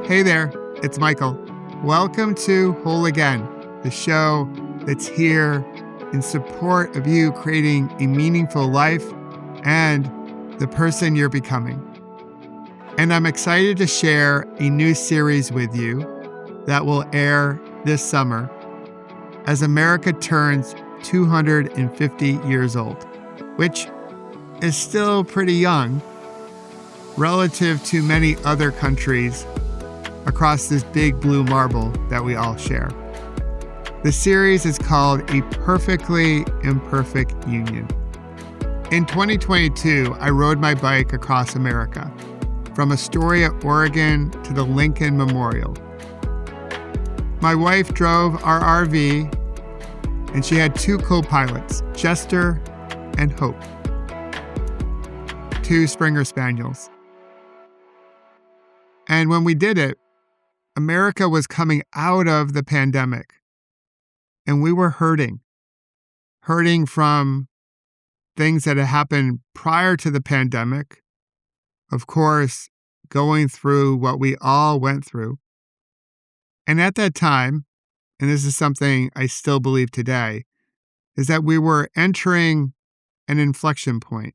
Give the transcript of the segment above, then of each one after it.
Hey there, it's Michael. Welcome to Whole Again, the show that's here in support of you creating a meaningful life and the person you're becoming. And I'm excited to share a new series with you that will air this summer as America turns 250 years old, which is still pretty young relative to many other countries across this big blue marble that we all share. The series is called A Perfectly Imperfect Union. In 2022, I rode my bike across America, from Astoria, Oregon to the Lincoln Memorial. My wife drove our RV, and she had two co-pilots, Jester and Hope, two Springer Spaniels. And when we did it, America was coming out of the pandemic, and we were hurting from things that had happened prior to the pandemic. Of course, going through what we all went through. And at that time, and this is something I still believe today, is that we were entering an inflection point.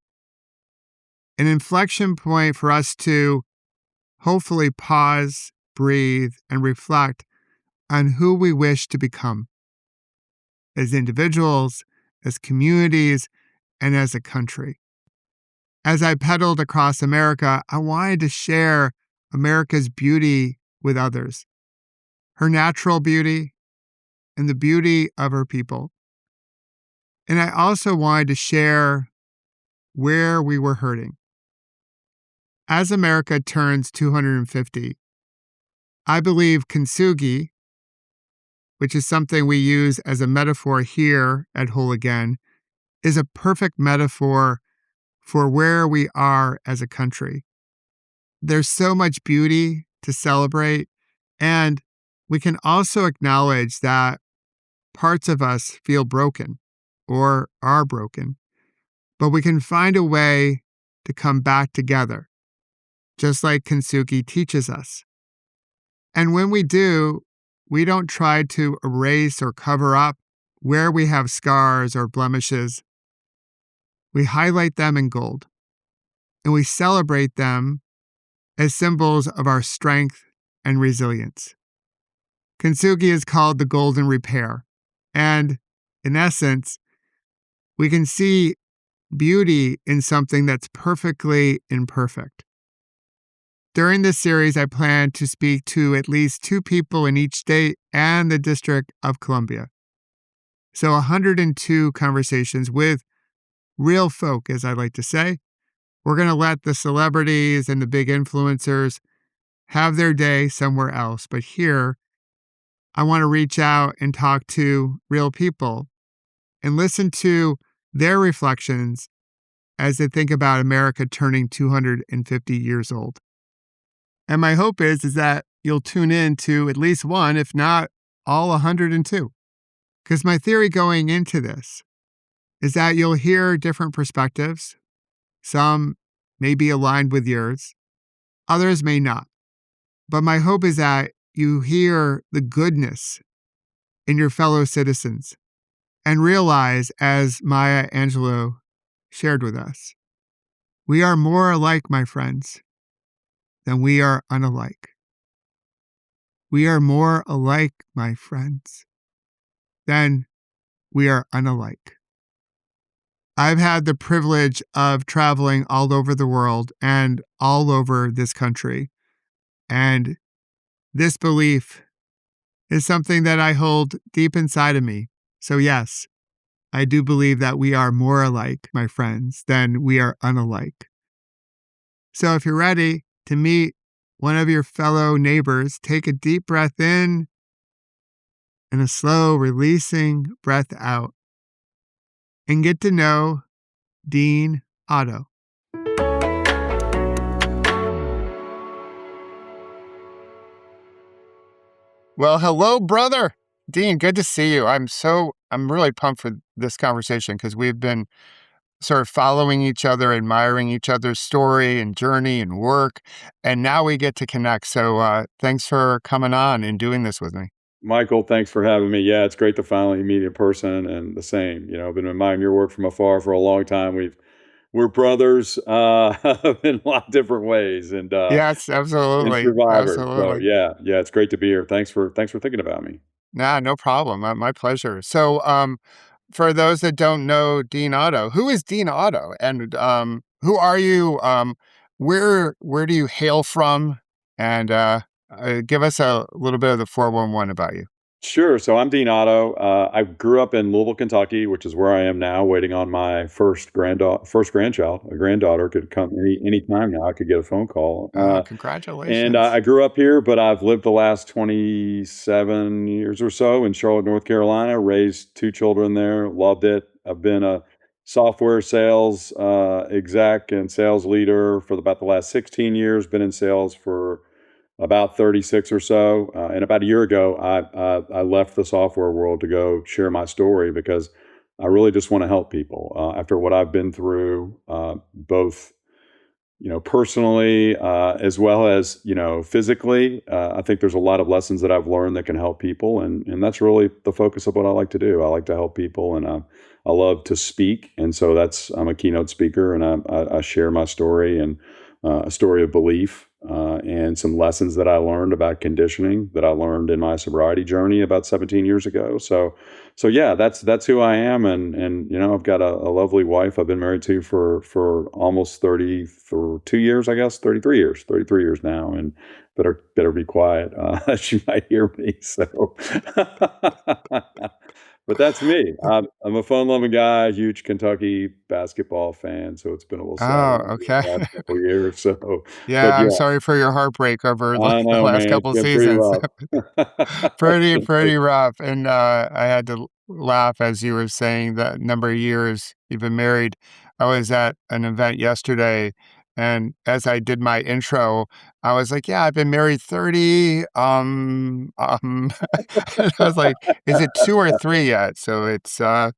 An inflection point for us to hopefully pause, breathe, and reflect on who we wish to become as individuals, as communities, and as a country. As I pedaled across America, I wanted to share America's beauty with others, her natural beauty and the beauty of her people. And I also wanted to share where we were hurting. As America turns 250, I believe Kinstugi, which is something we use as a metaphor here at Whole Again, is a perfect metaphor for where we are as a country. There's so much beauty to celebrate, and we can also acknowledge that parts of us feel broken or are broken, but we can find a way to come back together, just like Kinstugi teaches us. And when we do, we don't try to erase or cover up where we have scars or blemishes. We highlight them in gold, and we celebrate them as symbols of our strength and resilience. Kinstugi is called the golden repair, and in essence, we can see beauty in something that's perfectly imperfect. During this series, I plan to speak to at least 2 people in each state and the District of Columbia. So 102 conversations with real folk, as I like to say. We're going to let the celebrities and the big influencers have their day somewhere else. But here, I want to reach out and talk to real people and listen to their reflections as they think about America turning 250 years old. And my hope is that you'll tune in to at least one, if not all 102. Because my theory going into this is that you'll hear different perspectives. Some may be aligned with yours. Others may not. But my hope is that you hear the goodness in your fellow citizens and realize, as Maya Angelou shared with us, we are more alike, my friends, than we are unalike. We are more alike, my friends, than we are unalike. I've had the privilege of traveling all over the world and all over this country. And this belief is something that I hold deep inside of me. So yes, I do believe that we are more alike, my friends, than we are unalike. So if you're ready to meet one of your fellow neighbors, take a deep breath in and a slow releasing breath out, and get to know Dean Otto. Well, hello, brother. Dean, good to see you. I'm really pumped for this conversation because we've been sort of following each other, admiring each other's story and journey and work. And now we get to connect. So thanks for coming on and doing this with me. Michael, thanks for having me. Yeah, it's great to finally meet in person, and the same. I've been admiring your work from afar for a long time. We're brothers in a lot of different ways, Yes, and absolutely. survivors. So Absolutely. yeah, it's great to be here. Thanks for thinking about me. Nah, no problem. My pleasure. So for those that don't know Dean Otto, who is Dean Otto, and who are you? Where do you hail from? And give us a little bit of the 411 about you. Sure. So I'm Dean Otto. I grew up in Louisville, Kentucky, which is where I am now, waiting on my first grandchild. A granddaughter could come any time now. I could get a phone call. And Congratulations. I grew up here, but I've lived the last 27 years or so in Charlotte, North Carolina. Raised two children there. Loved it. I've been a software sales exec and sales leader for about the last 16 years. Been in sales for about 36 or so. And about a year ago, I left the software world to go share my story because I really just want to help people after what I've been through, both personally, as well as physically. I think there's a lot of lessons that I've learned that can help people, and that's really the focus of what I like to do. I like to help people, and I love to speak, and so I'm a keynote speaker, and I share my story and a story of belief. And some lessons that I learned about conditioning that I learned in my sobriety journey about 17 years ago. So yeah, that's who I am, and I've got a lovely wife I've been married to for almost 30 for 2 years, I guess, 33 years now, and better be quiet. She might hear me. So, but that's me. I'm a fun-loving guy, huge Kentucky basketball fan, so it's been a little sad Oh, around here okay. the last couple of years. So, but Yeah, I'm yeah, sorry for your heartbreak over I the know, last man. It's couple been pretty seasons. rough. It's Pretty been rough. And I had to laugh as you were saying that number of years you've been married. I was at an event yesterday, and as I did my intro, I was like, "Yeah, I've been married 30." And I was like, "Is it two or three yet?" So it's yeah,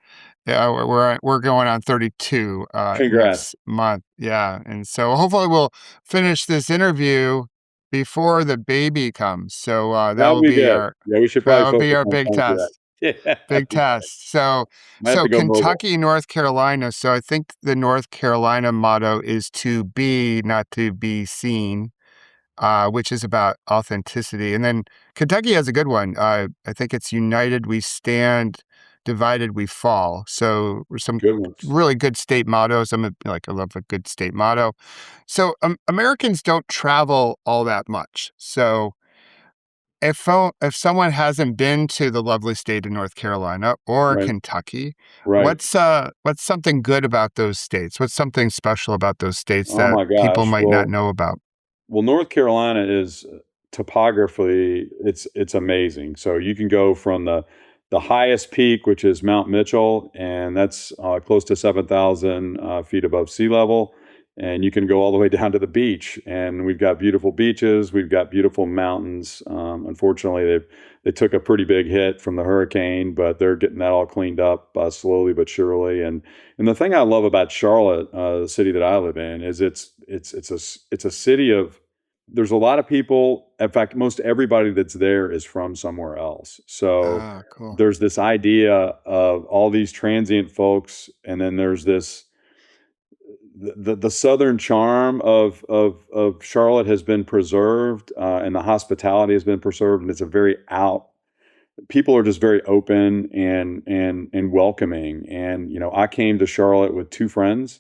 we're going on 32 Congrats. next month. Yeah, and so hopefully we'll finish this interview before the baby comes. So That would be good. Yeah, we should that probably will be focus our on big something good. test. Yeah, Big be good. test. So Might have to go mobile. Kentucky, North Carolina. So I think the North Carolina motto is to be, not to be seen, which is about authenticity. And then Kentucky has a good one. I think it's united we stand, divided we fall. So some Good ones. really good state mottos. I love a good state motto. So Americans don't travel all that much. So if someone hasn't been to the lovely state of North Carolina or Right. Kentucky, Right. what's something good about those states? What's something special about those states Oh that my people gosh. might not know about? Well, North Carolina is topographically it's amazing. So you can go from the highest peak, which is Mount Mitchell, and that's close to 7,000 feet above sea level. And you can go all the way down to the beach, and we've got beautiful beaches. We've got beautiful mountains. Unfortunately, they took a pretty big hit from the hurricane, but they're getting that all cleaned up slowly but surely. And the thing I love about Charlotte, the city that I live in, is it's a city of there's a lot of people. In fact, most everybody that's there is from somewhere else. So Ah, cool. there's this idea of all these transient folks, and then there's this the southern charm of Charlotte has been preserved, and the hospitality has been preserved, and it's a very out people are just very open and welcoming. And I came to Charlotte with two friends,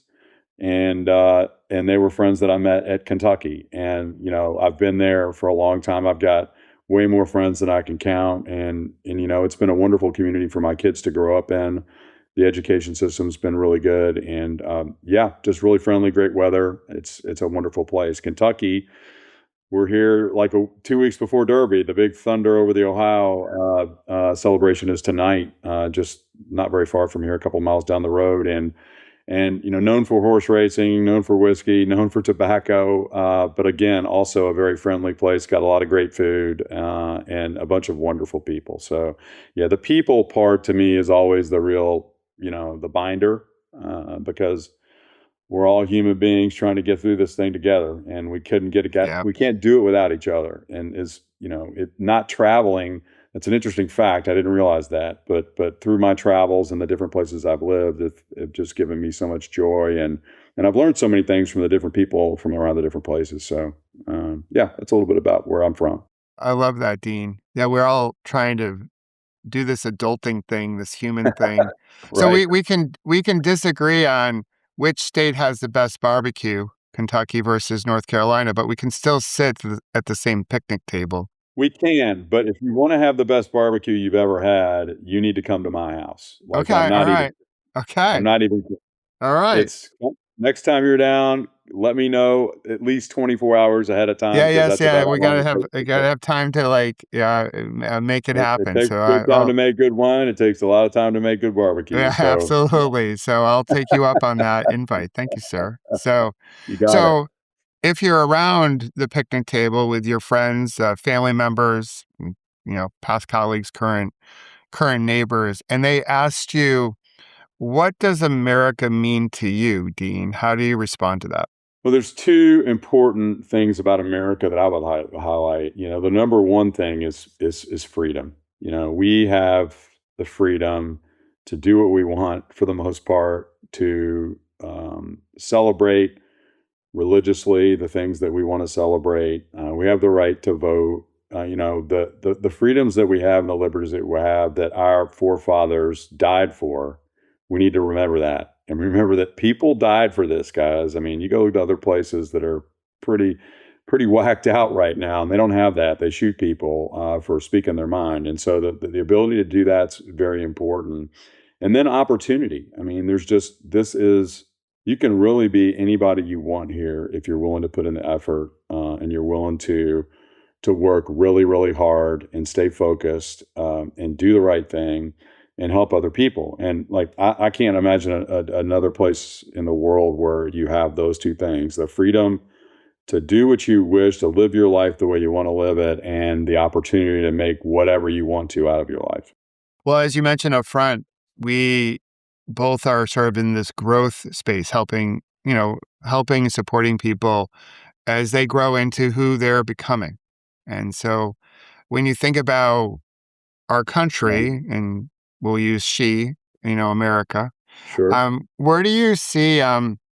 and they were friends that I met at Kentucky. And I've been there for a long time. I've got way more friends than I can count, and it's been a wonderful community for my kids to grow up in. The education system's been really good, and yeah, just really friendly, great weather. It's a wonderful place. Kentucky, we're here like 2 weeks before Derby. The big Thunder over the Ohio celebration is tonight, just not very far from here, a couple miles down the road, and known for horse racing, known for whiskey, known for tobacco, but again, also a very friendly place. Got a lot of great food and a bunch of wonderful people. So yeah, the people part to me is always the real, the binder. because we're all human beings trying to get through this thing together, and Yeah. we can't do it without each other. And not traveling, that's an interesting fact. I didn't realize that, but through my travels and the different places I've lived, it's just given me so much joy, and I've learned so many things from the different people from around the different places. So, yeah, that's a little bit about where I'm from. I love that, Dean. Yeah, we're all trying to do this adulting thing, this human thing. So Right. we can disagree on which state has the best barbecue, Kentucky versus North Carolina, but we can still sit at the same picnic table. We can, but if you want to have the best barbecue you've ever had, you need to come to my house. Like, Okay, all right. I'm Okay. not even, All right. it's next time you're down, let me know at least 24 hours ahead of time, Yeah, because yes, that's yeah. about how long We it gotta takes. have time to like, yeah, make it It happen. takes So a good time to make good wine. It takes a lot of time to make good barbecue. yeah, So, yeah, absolutely. So I'll take you up on that invite. Thank you, sir. you got it. So if you're around the picnic table with your friends, family members, past colleagues, current neighbors, and they asked you, "What does America mean to you, Dean?" How do you respond to that? Well, there's two important things about America that I would highlight. The number one thing is freedom. We have the freedom to do what we want for the most part, to celebrate religiously the things that we want to celebrate. We have the right to vote. The freedoms that we have and the liberties that we have that our forefathers died for. We need to remember that, and remember that people died for this, guys. I mean, you go to other places that are pretty pretty whacked out right now, and they don't have that. They shoot people for speaking their mind, and so the ability to do that's very important. And then opportunity. I mean, you can really be anybody you want here if you're willing to put in the effort, and you're willing to work really, really hard and stay focused, and do the right thing and help other people. And like, I can't imagine another place in the world where you have those two things: the freedom to do what you wish, to live your life the way you want to live it, and the opportunity to make whatever you want to out of your life. Well, as you mentioned up front, we both are sort of in this growth space, helping and supporting people as they grow into who they're becoming. And so when you think about our Right? country, and we'll use America, Sure. where do you see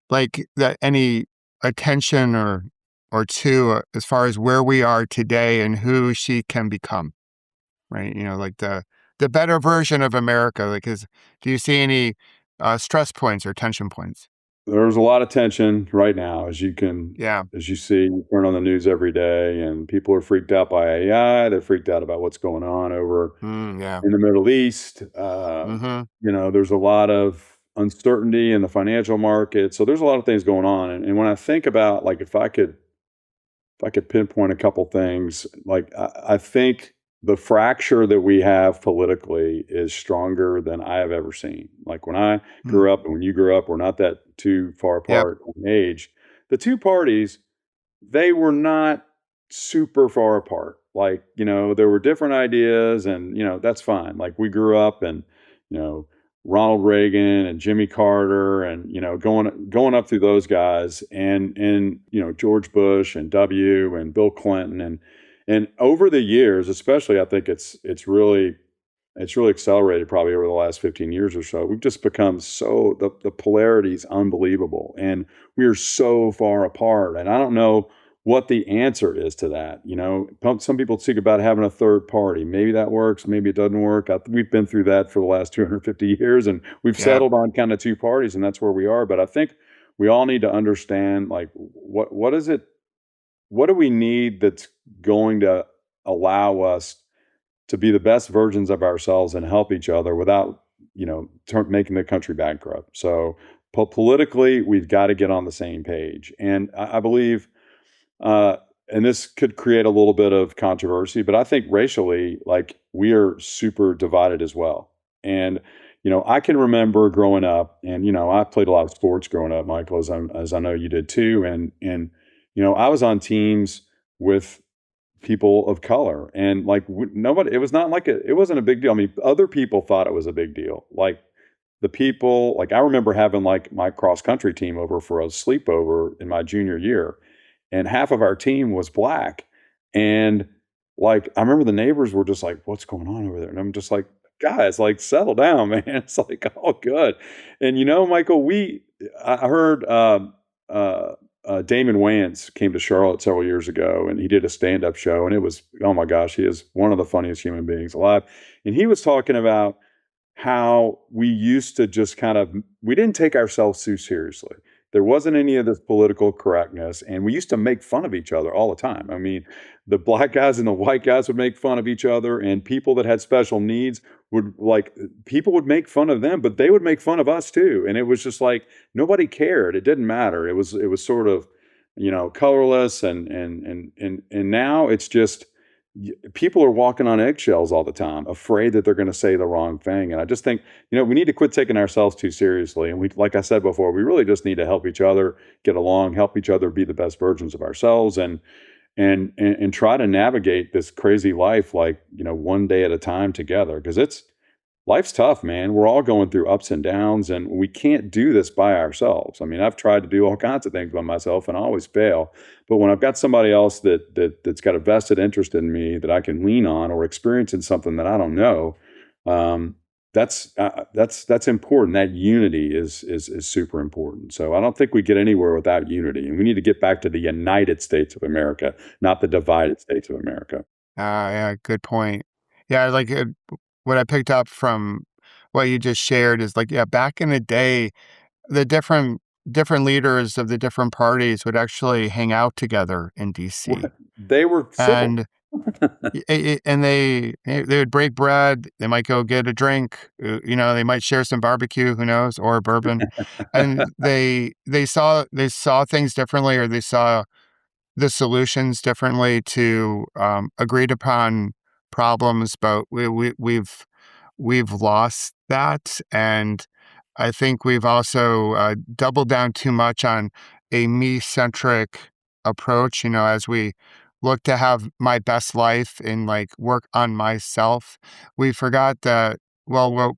like that any attention or two as far as where we are today and who she can become, right? Like the better version of America. Like, do you see any stress points or tension points? There's a lot of tension right now, Yeah. as you see, you turn on the news every day, and people are freaked out by AI. They're freaked out about what's going on over Yeah. in the Middle East. Mm-hmm. There's a lot of uncertainty in the financial market. So there's a lot of things going on. And when I think about, like, if I could pinpoint a couple things, like, I think the fracture that we have politically is stronger than I have ever seen. Like, when I grew up and when you grew up, we're not that too far Yep. apart in age. The two parties, they were not super far apart. Like, there were different ideas, and, that's fine. Like, we grew up, and, you know, Ronald Reagan and Jimmy Carter, and, going up through those guys, and George Bush and W and Bill Clinton, and over the years, especially, I think it's really accelerated probably over the last 15 years or so. We've just become the polarity is unbelievable, and we are so far apart. And I don't know what the answer is to that. Some people speak about having a third party. Maybe that works. Maybe it doesn't work. We've been through that for the last 250 years, and we've Yeah. settled on kind of two parties, and that's where we are. But I think we all need to understand, like, what is it? What do we need that's going to allow us to be the best versions of ourselves and help each other without, making the country bankrupt. So, politically, we've got to get on the same page. And I believe, uh, and this could create a little bit of controversy, but I think racially, like, we are super divided as well. And, I can remember growing up, and, I played a lot of sports growing up, Michael, as I know you did too. And, I was on teams with people of color, and, like, nobody, it was not like it wasn't a big deal. I mean, other people thought it was a big deal. Like, the people, like I remember having like my cross country team over for a sleepover in my junior year, and half of our team was black. And like I remember the neighbors were just like, "What's going on over there?" And I'm just like, "Guys, like settle down, man. It's like all good." And Michael, I heard Damon Wayans came to Charlotte several years ago, and he did a stand-up show, and it was, oh my gosh, he is one of the funniest human beings alive. And he was talking about how we used to just we didn't take ourselves too seriously. There wasn't any of this political correctness, and we used to make fun of each other all the time. I mean, the black guys and the white guys would make fun of each other, and people that had special needs would, like, people would make fun of them, but they would make fun of us too. And it was just like nobody cared. It didn't matter. It was sort of, colorless, and now it's just people are walking on eggshells all the time, afraid that they're going to say the wrong thing. And I just think, we need to quit taking ourselves too seriously. And like I said before, we really just need to help each other get along, help each other be the best versions of ourselves, and try to navigate this crazy life, like, one day at a time together. Because life's tough, man. We're all going through ups and downs, and we can't do this by ourselves. I mean, I've tried to do all kinds of things by myself and I always fail. But when I've got somebody else that's got a vested interest in me that I can lean on, or experiencing something that I don't know, that's important. That unity is super important. So I don't think we get anywhere without unity, and we need to get back to the United States of America, not the divided states of America. Yeah, good point. Yeah, like what I picked up from what you just shared is like, yeah, back in the day, the different leaders of the different parties would actually hang out together in DC. They were civil. And and they would break bread. They might go get a drink. They might share some barbecue. Who knows, or bourbon. And they saw things differently, or they saw the solutions differently to agreed upon problems. But we've lost that, and I think we've also doubled down too much on a me-centric approach. As we look to have my best life and like work on myself, we forgot that,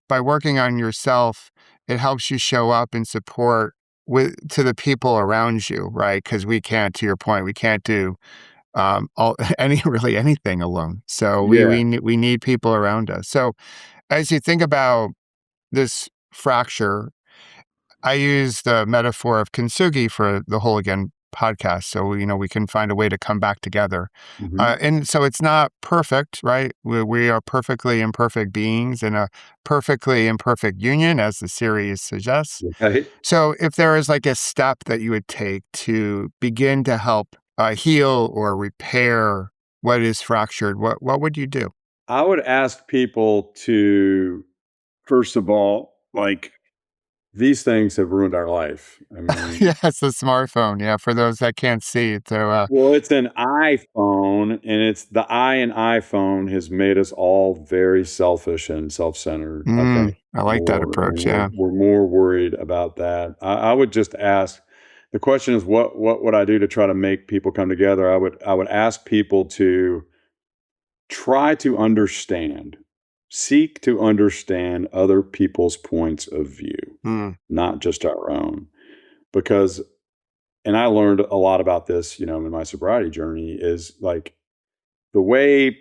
by working on yourself, it helps you show up and support to the people around you, right? Because we can't, to your point, we can't do really anything alone. So Yeah. we need people around us. So as you think about this fracture, I use the metaphor of kintsugi for the whole again podcast. So we can find a way to come back together, Hmm. and so it's not perfect, right? We are perfectly imperfect beings in a perfectly imperfect union, as the series suggests. Right. So if there is like a step that you would take to begin to help heal or repair what is fractured, what would you do? I would ask people to, first of all, like, these things have ruined our life. I mean, Yes, the smartphone. Yeah, for those that can't see. So, well, it's an iPhone, and it's the I in iPhone has made us all very selfish and self-centered, I think. I like that More, and approach. Yeah. we're more worried about that. I would just ask, the question is, what would I do to try to make people come together? I would ask people to try to understand, seek to understand other people's points of view, Mm, not just our own. Because, and I learned a lot about this, in my sobriety journey, is like the way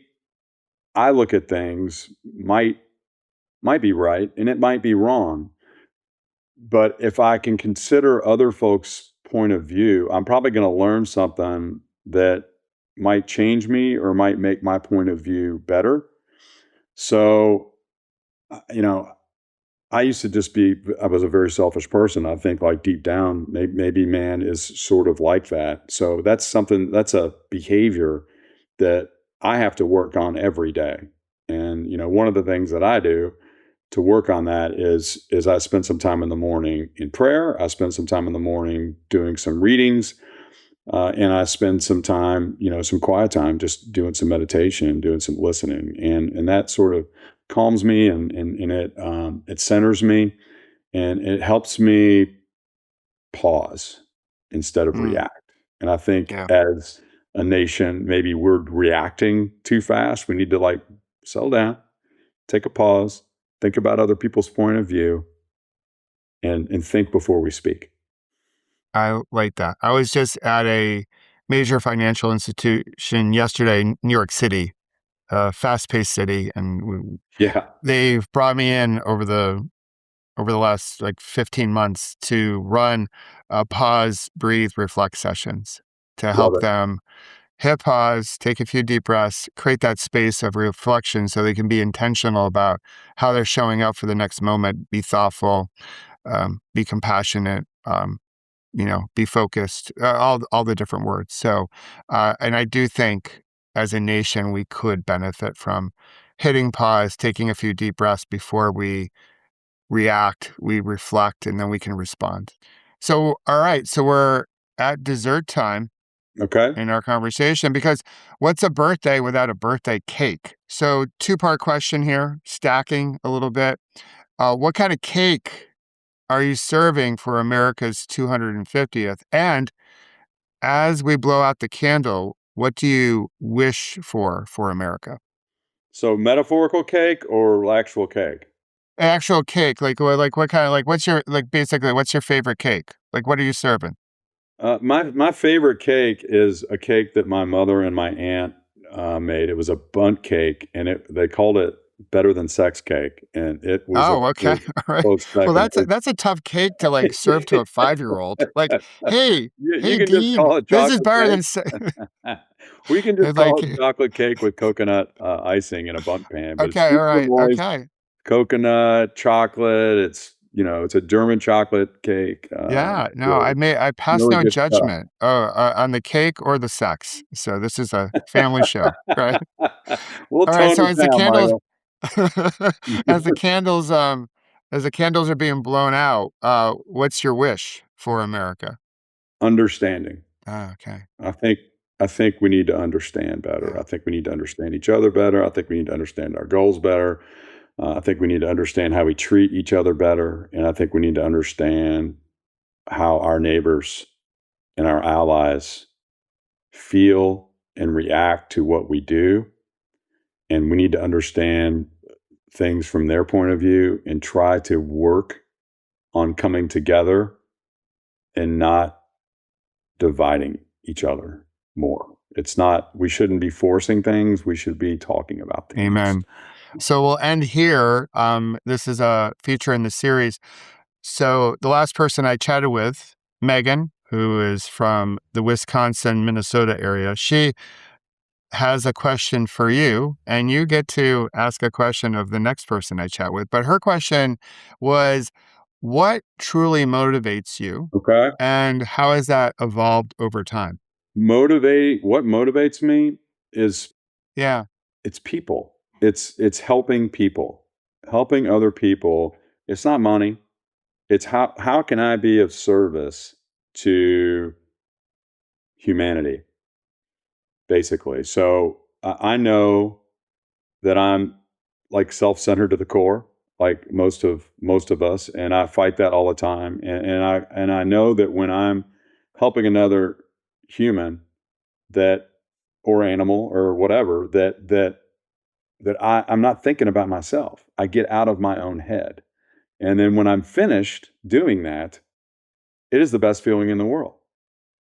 I look at things might be right and it might be wrong. But if I can consider other folks' point of view, I'm probably going to learn something that might change me or might make my point of view better. So, you know, I used to I was a very selfish person. I think, like, deep down, maybe man is sort of like that. So that's a behavior that I have to work on every day. And, one of the things that I do to work on that is I spend some time in the morning in prayer. I spend some time in the morning doing some readings, and I spend some time, some quiet time, just doing some meditation, doing some listening, and that sort of calms me, and it centers me, and it helps me pause instead of mm, react. And I think yeah. as a nation, maybe we're reacting too fast. We need to, like, settle down, take a pause, think about other people's point of view, and think before we speak. I like that. I was just at a major financial institution yesterday in New York City, a fast-paced city, and Yeah, they've brought me in over the last like 15 months to run pause, breathe, reflect sessions to love help it. them hit pause, take a few deep breaths, create that space of reflection so they can be intentional about how they're showing up for the next moment, be thoughtful, be compassionate, be focused, all the different words. So, and I do think as a nation, we could benefit from hitting pause, taking a few deep breaths before we react, we reflect, and then we can respond. So, all right. So we're at dessert time Okay. in our conversation because what's a birthday without a birthday cake? So, two-part question here, stacking a little bit. What kind of cake are you serving for America's 250th? And as we blow out the candle, what do you wish for America? So metaphorical cake or actual cake? Actual cake, like what kind of like what's your like basically what's your favorite cake? Like what are you serving? My favorite cake is a cake that my mother and my aunt made. It was a bundt cake, and they called it better than sex cake, and it was a Oh, okay. close, All right. close Well, second. that's a tough cake to like serve to a 5-year-old. Like, hey, You hey, can just Dean, call it this is chocolate better than cake. We can just and call like. it chocolate cake with coconut icing in a bundt pan, but it's Okay, all super right, moist okay, coconut chocolate. It's a German chocolate cake. yeah. No, Really, I pass really no good stuff. judgment. On the cake or the sex. So this is a family show, right? We'll All right. tone So it down, Michael. as the candles, as the candles are being blown out, what's your wish for America? Understanding. Ah, okay. I think I think we need to understand better. Yeah, I think we need to understand each other better. I think we need to understand our goals better. I think we need to understand how we treat each other better, and I think we need to understand how our neighbors and our allies feel and react to what we do, and we need to understand things from their point of view and try to work on coming together and not dividing each other more. It's not, we shouldn't be forcing things. We should be talking about things. amen. So we'll end here. This is a feature in the series. So the last person I chatted with, Megan, who is from the Wisconsin, Minnesota area, she has a question for you, and you get to ask a question of the next person I chat with. But her question was, what truly motivates you, Okay. and how has that evolved over time? What motivates me is Yeah, it's people. It's helping people, helping other people. It's not money. It's how can I be of service to humanity, basically. So I know that I'm like self-centered to the core, like most of us, and I fight that all the time. And I know that when I'm helping another human, that or animal or whatever, I'm not thinking about myself. I get out of my own head, and then when I'm finished doing that, it is the best feeling in the world.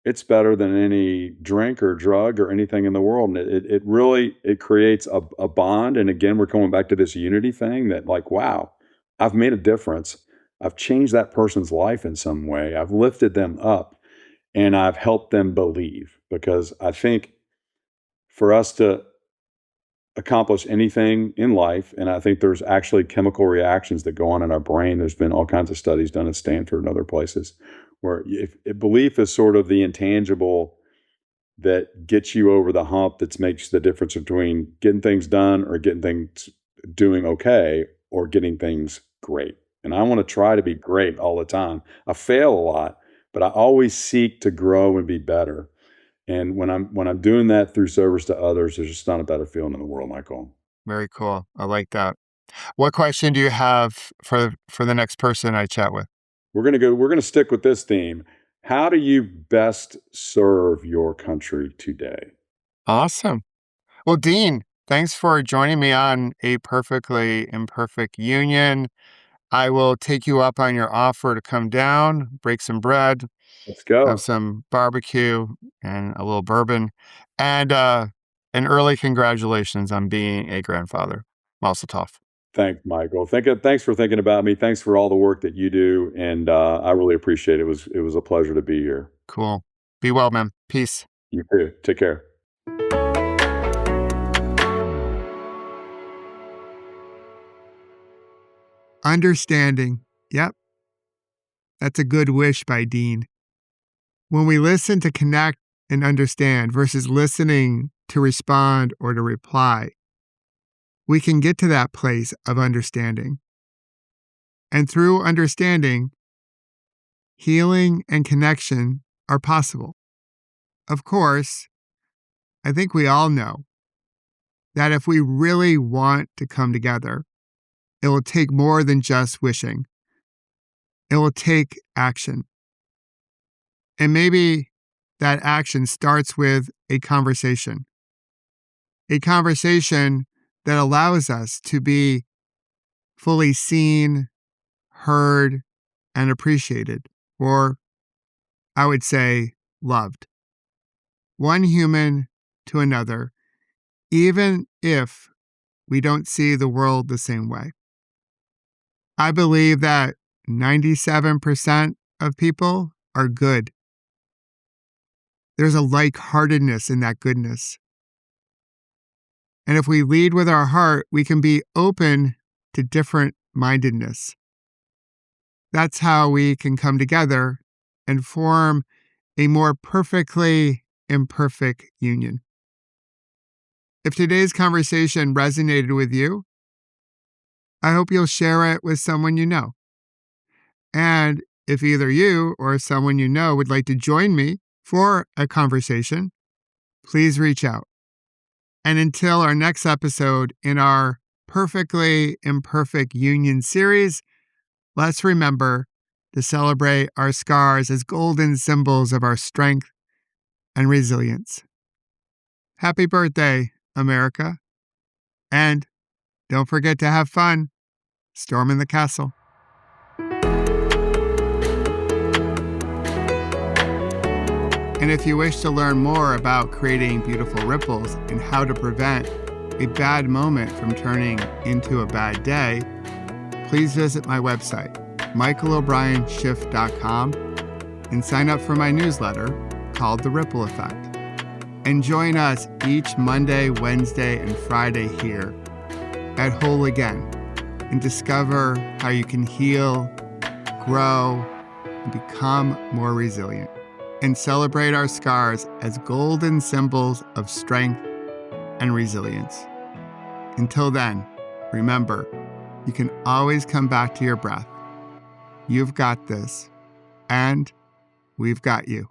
It's better than any drink or drug or anything in the world. And it really it creates a bond. And again, we're going back to this unity thing that like, wow, I've made a difference. I've changed that person's life in some way. I've lifted them up and I've helped them believe. Because I think for us to accomplish anything in life, and I think there's actually chemical reactions that go on in our brain. There's been all kinds of studies done at Stanford and other places where if belief is sort of the intangible that gets you over the hump that makes the difference between getting things done or getting things doing okay or getting things great. And I want to try to be great all the time. I fail a lot, but I always seek to grow and be better. And when I'm doing that through service to others, there's just not a better feeling in the world, Michael. very cool. I like that. What question do you have for the next person I chat with? We're gonna stick with this theme. How do you best serve your country today? Awesome. Well, Dean, thanks for joining me on A Perfectly Imperfect Union. I will take you up on your offer to come down, break some bread, Let's have go. some barbecue and a little bourbon, and an early congratulations on being a grandfather. Mazel tov. Michael. Thanks for thinking about me. Thanks for all the work that you do, and I really appreciate it. It was a pleasure to be here. Cool. Be well, man. Peace. You too. Take care. Understanding. Yep. That's a good wish by Dean. When we listen to connect and understand versus listening to respond or to reply, we can get to that place of understanding. And through understanding, healing and connection are possible. Of course, I think we all know that if we really want to come together, it will take more than just wishing. It will take action. And maybe that action starts with a conversation that allows us to be fully seen, heard, and appreciated, or I would say loved. One human to another, even if we don't see the world the same way. I believe that 97% of people are good. There's a like-heartedness in that goodness. And if we lead with our heart, we can be open to different mindedness. That's how we can come together and form a more perfectly imperfect union. If today's conversation resonated with you, I hope you'll share it with someone you know. And if either you or someone you know would like to join me for a conversation, please reach out. And until our next episode in our Perfectly Imperfect Union series, let's remember to celebrate our scars as golden symbols of our strength and resilience. Happy birthday, America. And don't forget to have fun storming the castle. And if you wish to learn more about creating beautiful ripples and how to prevent a bad moment from turning into a bad day, please visit my website, michaelobrienshift.com, and sign up for my newsletter called The Ripple Effect. And join us each Monday, Wednesday, and Friday here at Whole Again and discover how you can heal, grow, and become more resilient. And celebrate our scars as golden symbols of strength and resilience. Until then, remember, you can always come back to your breath. You've got this, and we've got you.